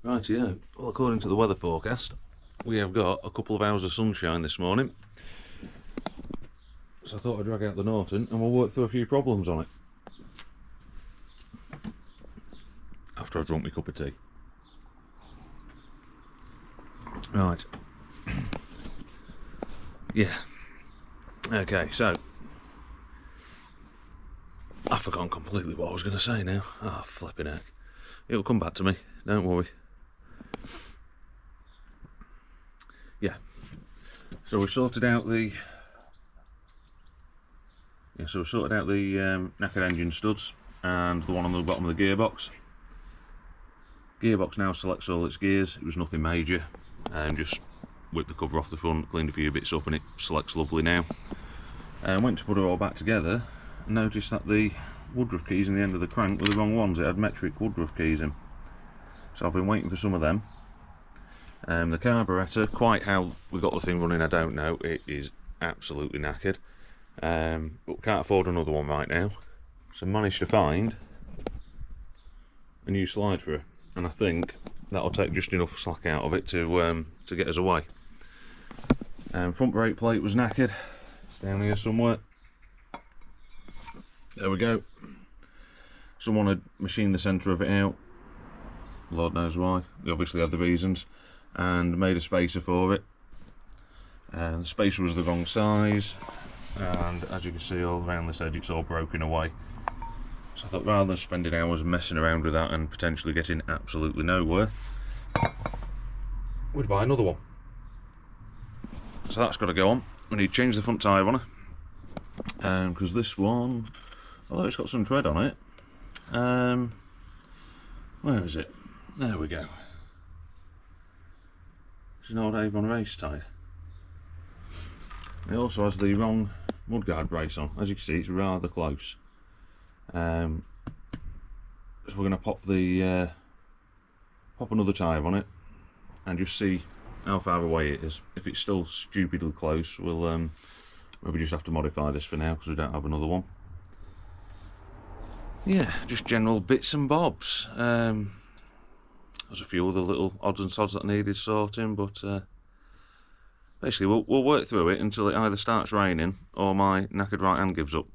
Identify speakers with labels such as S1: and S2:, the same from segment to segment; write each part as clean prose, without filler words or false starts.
S1: Right, yeah. Well, according to the weather forecast, we have got a couple of hours of sunshine this morning. So I thought I'd drag out the Norton and we'll work through a few problems on it. After I've drunk my cup of tea. Right. Yeah. Okay, so I've forgotten completely what I was going to say now. Oh, flipping heck. It'll come back to me, don't worry. Yeah. So we sorted out the knackered engine studs and the one on the bottom of the gearbox. Gearbox now selects all its gears. It was nothing major, and just whipped the cover off the front, cleaned a few bits up, and it selects lovely now. Went to put it all back together and noticed that the woodruff keys in the end of the crank were the wrong ones. It had metric woodruff keys in, so I've been waiting for some of them. The carburettor, quite how we got the thing running I don't know. It is absolutely knackered, but we can't afford another one right now, so managed to find a new slide for her, and I think that'll take just enough slack out of it to get us away. Front brake plate was knackered. It's down here somewhere. There we go. Someone had machined the centre of it out. Lord knows why. They obviously had the reasons, and made a spacer for it. The spacer was the wrong size, and as you can see all around this edge it's all broken away. So I thought, rather than spending hours messing around with that and potentially getting absolutely nowhere, we'd buy another one. So that's got to go on. We need to change the front tyre on her, because this one, although it's got some tread on it, where is it? There we go. It's an old Avon race tyre. It also has the wrong mudguard brace on. As you can see, it's rather close. So we're going to pop another tyre on it and just see how far away it is. If it's still stupidly close, we'll maybe just have to modify this for now because we don't have another one. Yeah, just general bits and bobs. There's a few other little odds and sods that needed sorting, but basically we'll work through it until it either starts raining or my knackered right hand gives up.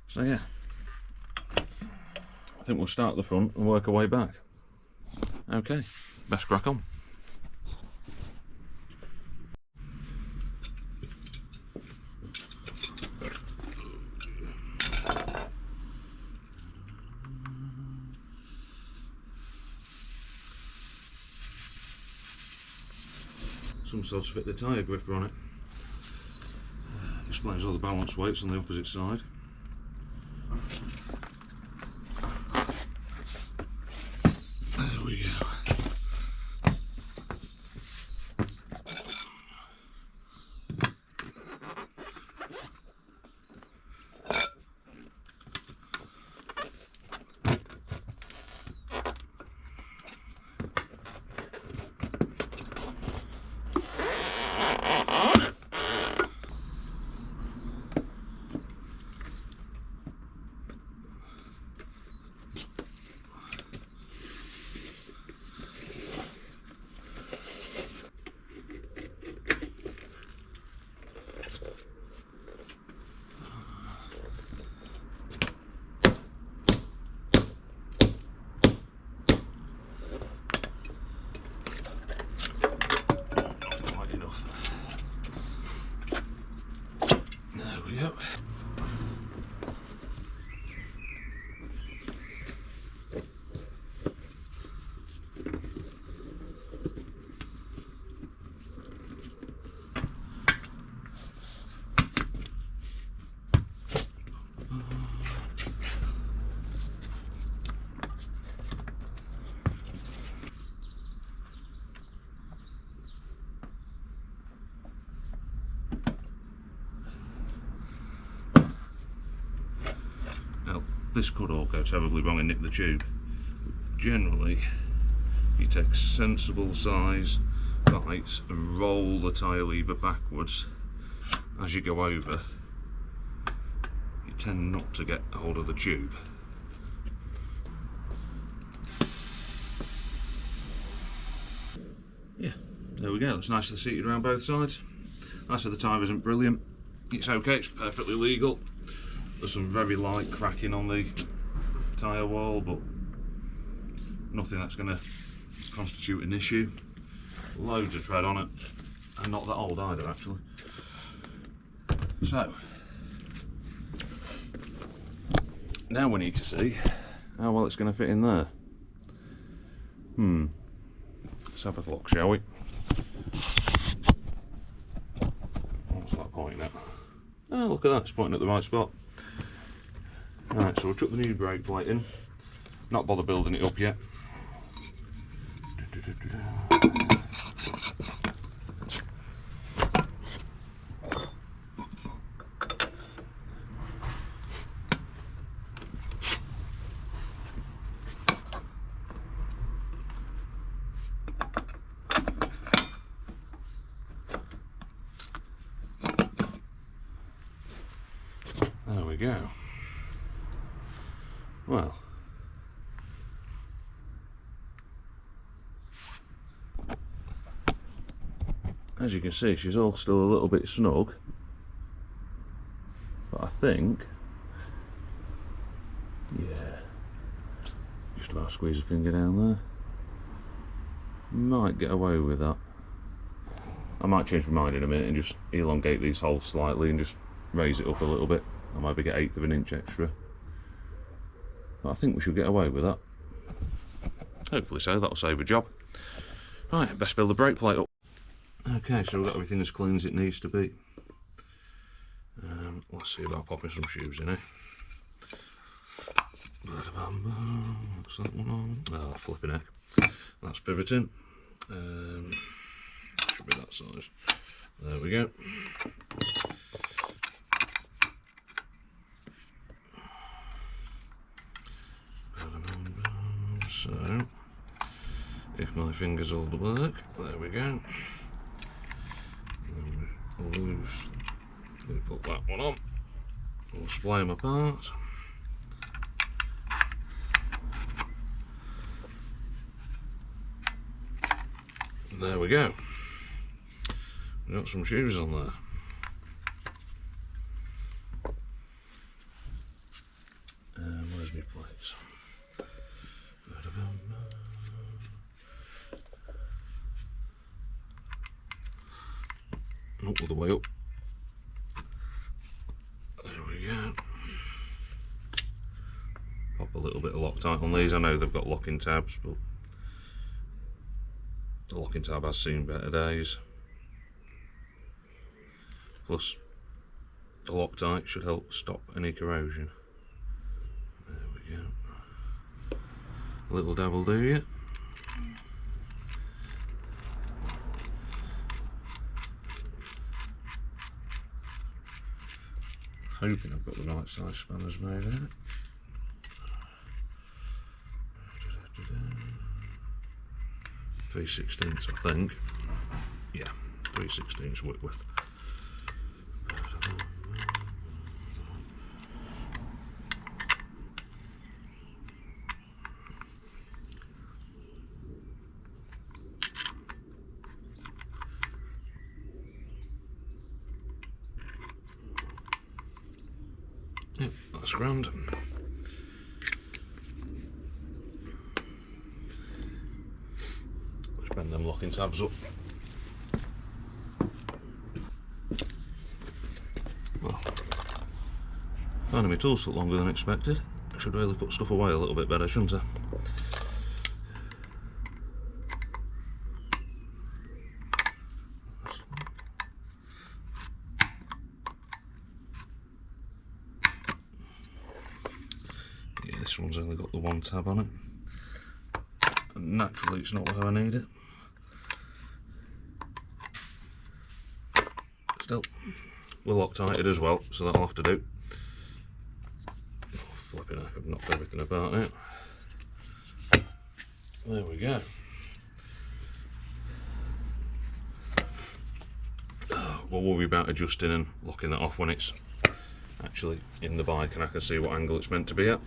S1: So yeah, I think we'll start at the front and work our way back. Okay, best crack on. Some sorts fit the tyre gripper on it. Explains all the balance weights on the opposite side. There we go. Yep. Now, this could all go terribly wrong and nick the tube. Generally, you take sensible size bites and roll the tyre lever backwards as you go over. You tend not to get hold of the tube. There we go, that's nicely seated around both sides. Like I said, the tyre isn't brilliant. It's okay, it's perfectly legal. There's some very light cracking on the tyre wall, but nothing that's going to constitute an issue. Loads of tread on it, and not that old either actually. So, now we need to see how well it's going to fit in there. Let's have a look, shall we? What's that pointing at? Oh, look at that, it's pointing at the right spot. Right, so we'll chuck the new brake plate in. Not bother building it up yet. There we go. Well, as you can see, she's all still a little bit snug, but I think, yeah, just about squeeze a finger down there, might get away with that. I might change my mind in a minute and just elongate these holes slightly and just raise it up a little bit. I might be get 1/8 of an inch extra, but I think we should get away with that. Hopefully so, that'll save a job. Right, best build the brake plate up. Okay, so we've got everything as clean as it needs to be. Let's see about popping some shoes in, eh? What's that one on? Oh, flipping heck. That's pivoting. Should be that size. There we go. So, if my fingers hold the work, there we go. Loose. Let me put that one on. We'll splay them apart. And there we go. We've got some shoes on there. Where's my plates? Not all the way up. There we go. Pop a little bit of Loctite on these. I know they've got locking tabs, but the locking tab has seen better days. Plus, the Loctite should help stop any corrosion. There we go. A little dab will do you. Hoping I've got the right size spanners made in it. 3/16, I think. Yeah, 3/16 Whitworth. Yep, that's grand. Let's bend them locking tabs up. Well, finding my tools took longer than expected. I should really put stuff away a little bit better, shouldn't I? This one's only got the one tab on it, and naturally it's not where I need it. Still, we're Loctited as well, so that'll have to do. Oh, flipping heck, I've knocked everything about now. There we go. We'll worry about adjusting and locking that off when it's actually in the bike and I can see what angle it's meant to be at.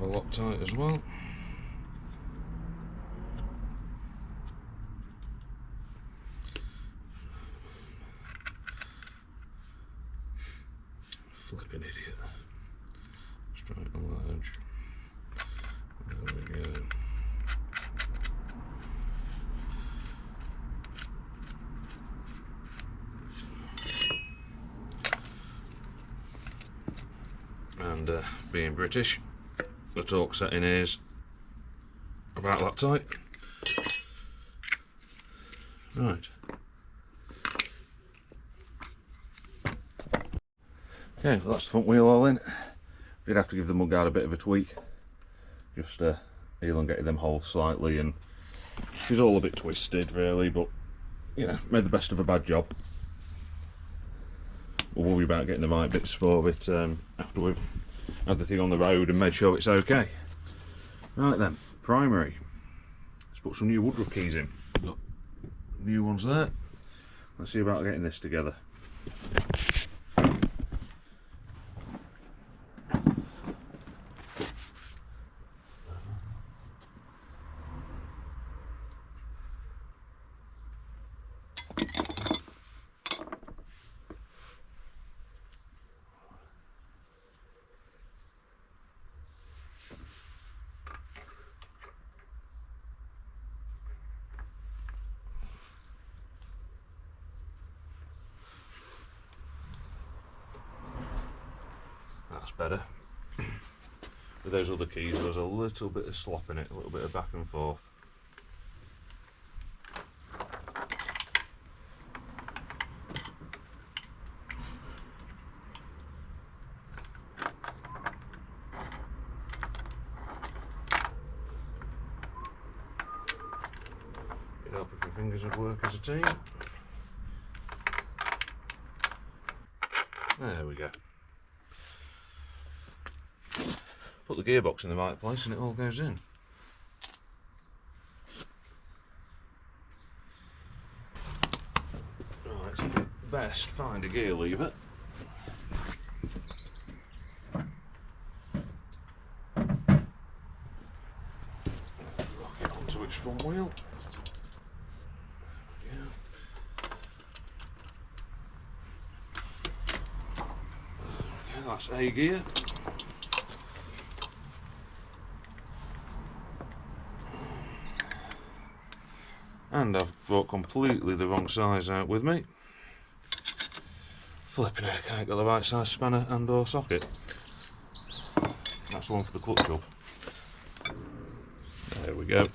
S1: a Loctite as well. Flipping idiot. Straight on that edge. There we go. And being British, the torque setting is about that tight. Right. Okay, well that's the front wheel all in. Did have to give the mudguard a bit of a tweak, just elongated them holes slightly, and she's all a bit twisted really, but you know, made the best of a bad job. We'll worry about getting the right bits for it after we've had the thing on the road and made sure it's okay. Right then, primary. Let's put some new woodruff keys in. Got new ones there. Let's see about getting this together. That's better. With those other keys there was a little bit of slop in it, a little bit of back and forth. You'd hope if my fingers would work as a team. There we go. Put the gearbox in the right place and it all goes in. Right, so best find a gear lever. Rock it onto its front wheel. That's A gear. And I've brought completely the wrong size out with me. Flipping heck, I ain't got the right size spanner and or socket. That's the one for the clutch hub. There we go.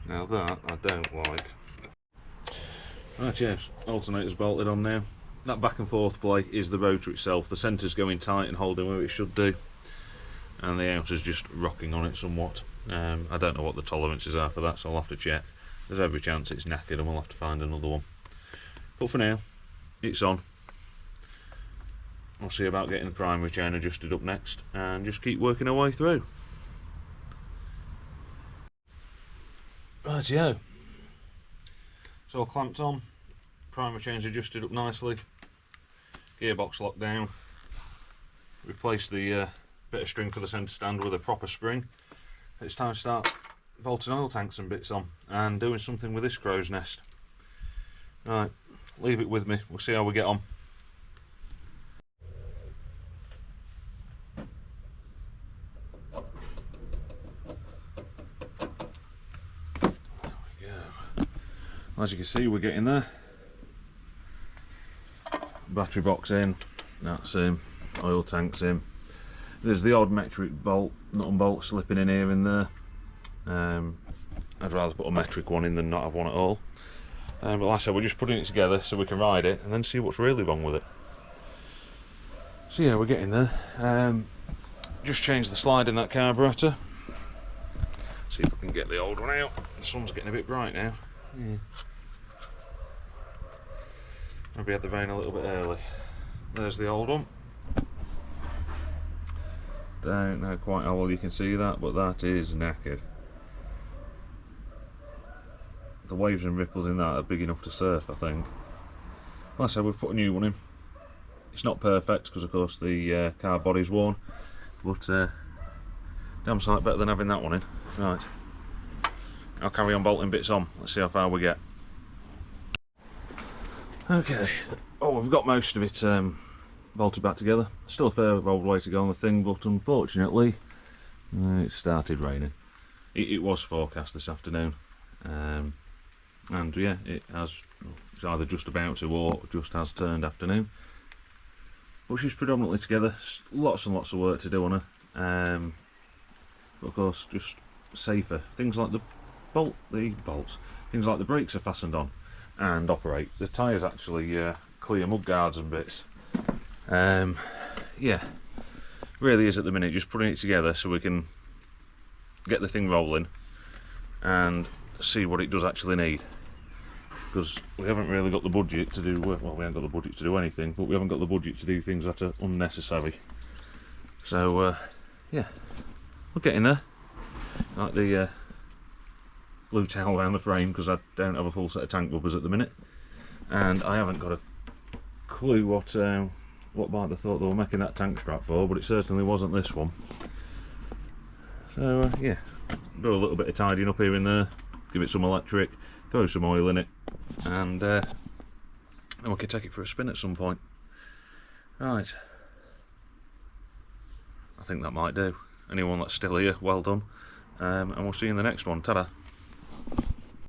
S1: Now that I don't like. Right, yes, alternator's bolted on now. That back and forth play is the rotor itself. The centre's going tight and holding where it should do, and the outer's just rocking on it somewhat. I don't know what the tolerances are for that, so I'll have to check. There's every chance it's knackered and we'll have to find another one. But for now, it's on. We'll see about getting the primary chain adjusted up next and just keep working our way through. Rightio. It's all clamped on, primary chain's adjusted up nicely, gearbox locked down, replaced the bit of string for the centre stand with a proper spring. It's time to start bolting oil tanks and bits on and doing something with this crow's nest. Right, leave it with me, we'll see how we get on. As you can see, we're getting there. Battery box in, that's in, oil tanks in. There's the odd metric bolt, nut and bolt slipping in here and there. I'd rather put a metric one in than not have one at all. But like I said, we're just putting it together so we can ride it and then see what's really wrong with it. So yeah, we're getting there. Just changed the slide in that carburetor. See if I can get the old one out. The sun's getting a bit bright now. Yeah. Maybe had the rain a little bit early. There's the old one. Don't know quite how well you can see that, but that is knackered. The waves and ripples in that are big enough to surf, I think. Like I said, we've put a new one in. It's not perfect because of course the car body's worn, but damn sight better than having that one in. Right, I'll carry on bolting bits on. Let's see how far we get. Okay, oh, we've got most of it bolted back together. Still a fair old way to go on the thing, but unfortunately it started raining. It was forecast this afternoon, and yeah, it's either just about to or just has turned afternoon. But she's predominantly together. Lots and lots of work to do on her, but of course just safer. Things like the bolts, things like the brakes are fastened on and operate. The tyres actually clear mud guards and bits. Yeah, really is at the minute just putting it together so we can get the thing rolling and see what it does actually need, because we haven't really got the budget to do, well, we haven't got the budget to do anything, but we haven't got the budget to do things that are unnecessary. So yeah, we're getting there. Like the blue towel around the frame because I don't have a full set of tank rubbers at the minute, and I haven't got a clue what might have thought they were making that tank strap for, but it certainly wasn't this one. So yeah, do a little bit of tidying up here and there, give it some electric, throw some oil in it, and then we can take it for a spin at some point. Right, I think that might do. Anyone that's still here, well done, and we'll see you in the next one. Ta-da.